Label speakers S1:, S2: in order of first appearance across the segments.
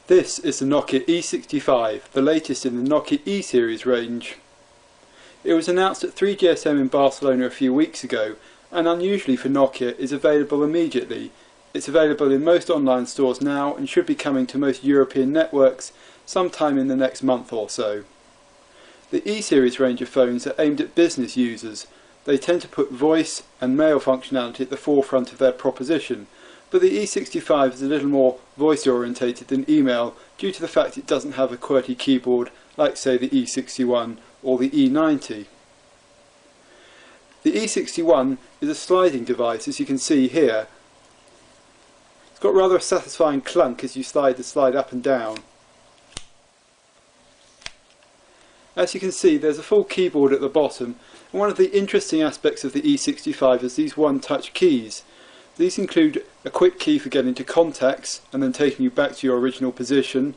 S1: This is the Nokia E65, the latest in the Nokia E series range. It was announced at 3GSM in Barcelona a few weeks ago, and unusually for Nokia is available immediately. It's available in most online stores now and should be coming to most European networks sometime in the next month or so. The E series range of phones are aimed at business users. They tend to put voice and mail functionality at the forefront of their proposition, but the E65 is a little more voice orientated than email due to the fact it doesn't have a QWERTY keyboard like say the E61 or the E90. The E61 is a sliding device, as you can see here. It's got rather a satisfying clunk as you slide the slide up and down. As you can see, there's a full keyboard at the bottom, and one of the interesting aspects of the E65 is these One-Touch Keys. These include a quick key for getting to contacts and then taking you back to your original position,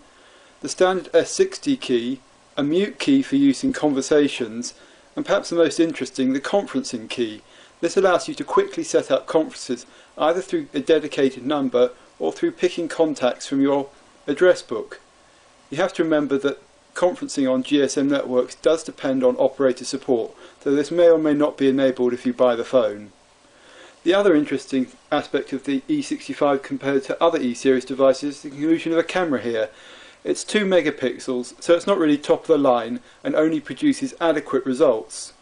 S1: the standard S60 key, a mute key for use in conversations, and perhaps the most interesting, the conferencing key. This allows you to quickly set up conferences either through a dedicated number or through picking contacts from your address book. You have to remember that conferencing on GSM networks does depend on operator support, so this may or may not be enabled if you buy the phone. The other interesting aspect of the E65 compared to other E-series devices is the inclusion of a camera here. It's 2 megapixels, so it's not really top of the line and only produces adequate results.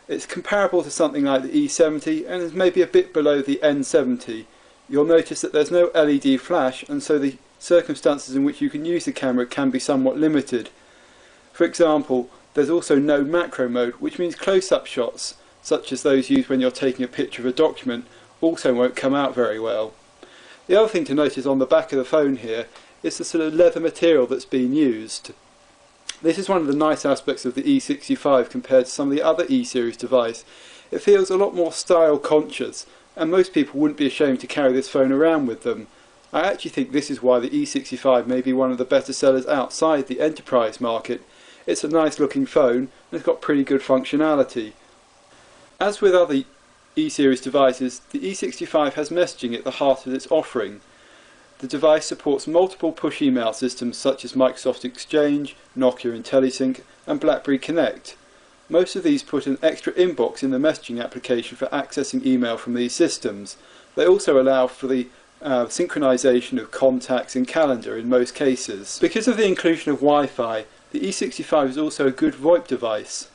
S1: It's comparable to something like the E70 and is maybe a bit below the N70. You'll notice that there's no LED flash, and so the circumstances in which you can use the camera can be somewhat limited. For example, there's also no macro mode, which means close-up shots, such as those used when you're taking a picture of a document, also won't come out very well. The other thing to notice on the back of the phone here is the sort of leather material that's been used. This is one of the nice aspects of the E65 compared to some of the other E-series devices. It feels a lot more style conscious, and most people wouldn't be ashamed to carry this phone around with them. I actually think this is why the E65 may be one of the better sellers outside the enterprise market. It's a nice looking phone and it's got pretty good functionality. As with other E-series devices, the E65 has messaging at the heart of its offering. The device supports multiple push email systems such as Microsoft Exchange, Nokia IntelliSync and BlackBerry Connect. Most of these put an extra inbox in the messaging application for accessing email from these systems. They also allow for the synchronization of contacts and calendar in most cases. Because of the inclusion of Wi-Fi, the E65 is also a good VoIP device.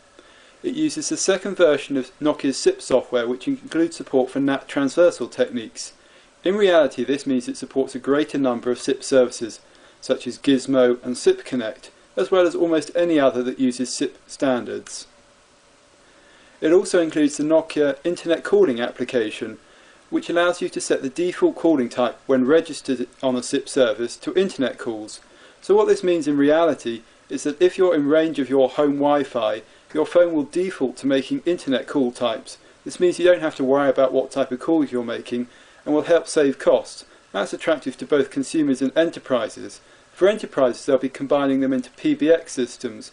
S1: It uses the second version of Nokia's SIP software, which includes support for NAT transversal techniques. In reality, this means it supports a greater number of SIP services, such as Gizmo and SIP Connect, as well as almost any other that uses SIP standards. It also includes the Nokia Internet Calling application, which allows you to set the default calling type when registered on a SIP service to Internet calls. So what this means in reality is that if you're in range of your home Wi-Fi, your phone will default to making Internet call types. This means you don't have to worry about what type of calls you're making and will help save costs. That's attractive to both consumers and enterprises. For enterprises, they'll be combining them into PBX systems,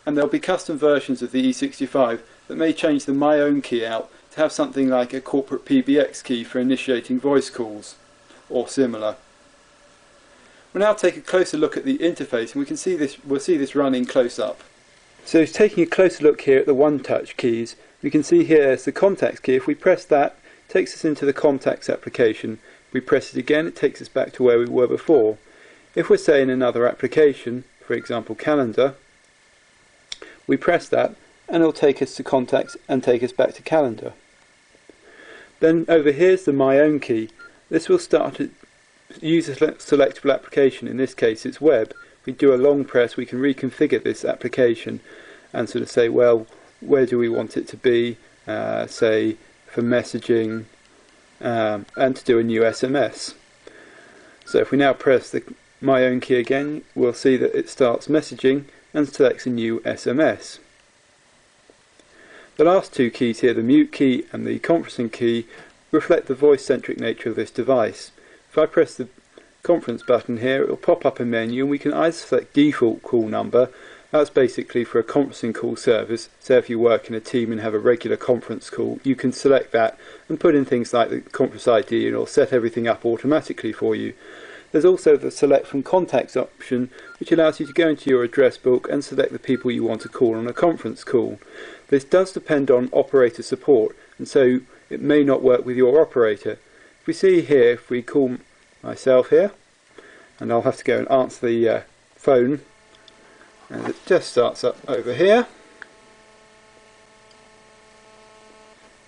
S1: and there'll be custom versions of the E65 that may change the My Own key out to have something like a corporate PBX key for initiating voice calls, or similar. We'll now take a closer look at the interface, and we'll see this running close up. So taking a closer look here at the One-Touch Keys, we can see here is the contacts key. If we press that, it takes us into the contacts application. If we press it again, it takes us back to where we were before. If we're say in another application, for example calendar, we press that and it'll take us to contacts and take us back to calendar. Then over here is the My Own key. This will start to use a selectable application. In this case it's web. If we do a long press, we can reconfigure this application and sort of say, well, where do we want it to be, say for messaging, and to do a new SMS. So if we now press the My Own key again, we'll see that it starts messaging and selects a new SMS. The last two keys here, the mute key and the conferencing key, reflect the voice-centric nature of this device. If I press the conference button here, it will pop up a menu and we can either select default call number. That's basically for a conferencing call service. So if you work in a team and have a regular conference call, you can select that and put in things like the conference ID and it'll set everything up automatically for you. There's also the select from contacts option, which allows you to go into your address book and select the people you want to call on a conference call. This does depend on operator support, and so it may not work with your operator. If we see here, if we call myself here, and I'll have to go and answer the phone, and it just starts up over here.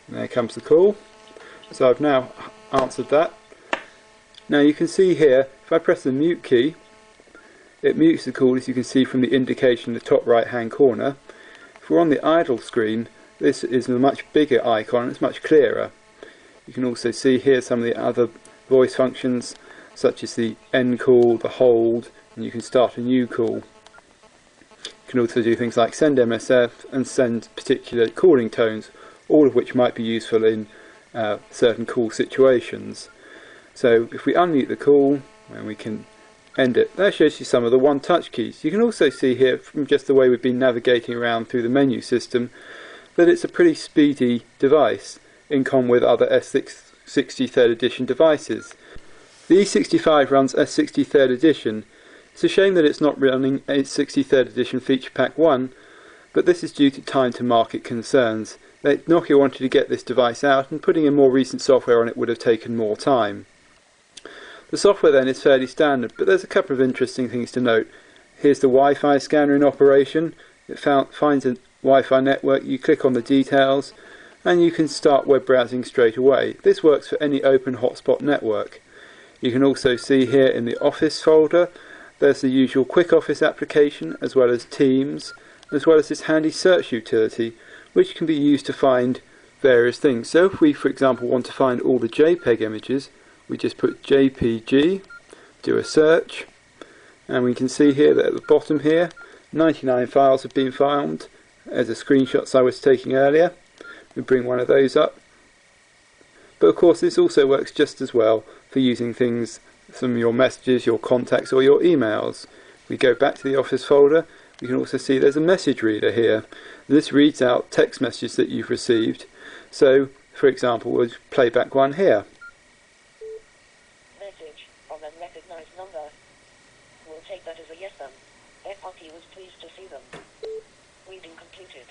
S1: And there comes the call. So I've now answered that. Now you can see here, if I press the mute key, it mutes the call, as you can see from the indication in the top right hand corner. If we're on the idle screen, this is a much bigger icon, it's much clearer. You can also see here some of the other voice functions, such as the end call, the hold, and you can start a new call. You can also do things like send MSF and send particular calling tones, all of which might be useful in certain call situations. So if we unmute the call, and we can end it, that shows you some of the Onetouch keys. You can also see here, from just the way we've been navigating around through the menu system, that it's a pretty speedy device in common with other S60 3rd edition devices. The E65 runs S60 3rd edition. It's a shame that it's not running S60 3rd edition feature pack 1, but this is due to time to market concerns. Nokia wanted to get this device out, and putting in more recent software on it would have taken more time. The software then is fairly standard, but there's a couple of interesting things to note. Here's the Wi-Fi scanner in operation. It finds a Wi-Fi network, you click on the details, and you can start web browsing straight away. This works for any open hotspot network. You can also see here in the Office folder, there's the usual Quick Office application, as well as Teams, as well as this handy search utility, which can be used to find various things. So if we, for example, want to find all the JPEG images, we just put JPG, do a search, and we can see here that at the bottom here, 99 files have been found, as the screenshots I was taking earlier. We bring one of those up. But of course this also works just as well for using things, some of your messages, your contacts, or your emails. We go back to the Office folder. You can also see there's a message reader here. This reads out text messages that you've received. So, for example, we'll play back one here.
S2: Message from an unrecognized number. We'll take that as a yes then. FRP was pleased to see them. Reading completed.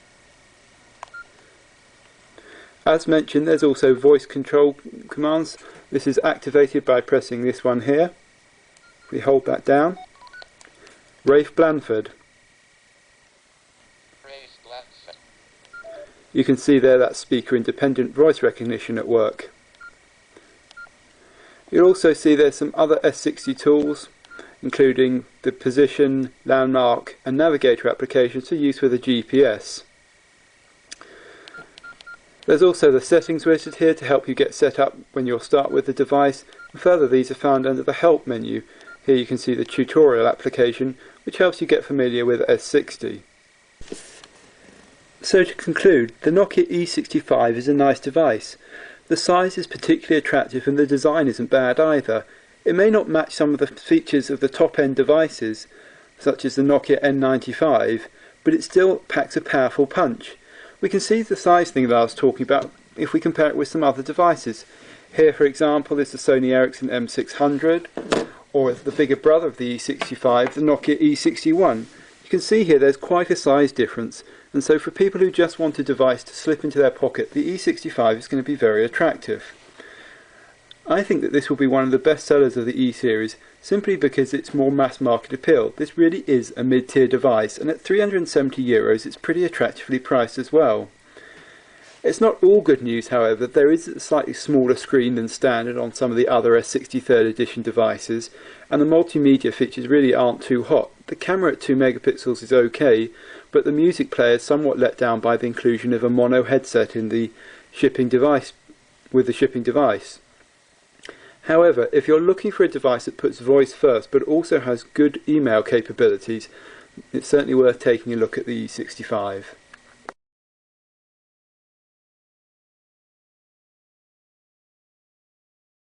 S1: As mentioned, there's also voice control commands. This is activated by pressing this one here. We hold that down. Rafe Blanford. You can see there that speaker independent voice recognition at work. You'll also see there's some other S60 tools, including the position, landmark and navigator applications for use with a GPS. There's also the settings wizard here to help you get set up when you'll start with the device, and further these are found under the help menu. Here you can see the tutorial application, which helps you get familiar with S60. So to conclude, the Nokia E65 is a nice device. The size is particularly attractive and the design isn't bad either. It may not match some of the features of the top-end devices, such as the Nokia N95, but it still packs a powerful punch. We can see the size thing that I was talking about if we compare it with some other devices. Here, for example, is the Sony Ericsson M600, or the bigger brother of the E65, the Nokia E61. You can see here there's quite a size difference, and so for people who just want a device to slip into their pocket, the E65 is going to be very attractive. I think that this will be one of the best sellers of the E-series, simply because it's more mass market appeal. This really is a mid-tier device, and at €370 it's pretty attractively priced as well. It's not all good news, however. There is a slightly smaller screen than standard on some of the other S60 3rd edition devices, and the multimedia features really aren't too hot. The camera at 2 megapixels is okay, but the music player is somewhat let down by the inclusion of a mono headset in the shipping device, with the shipping device. However, if you're looking for a device that puts voice first but also has good email capabilities, it's certainly worth taking a look at the E65.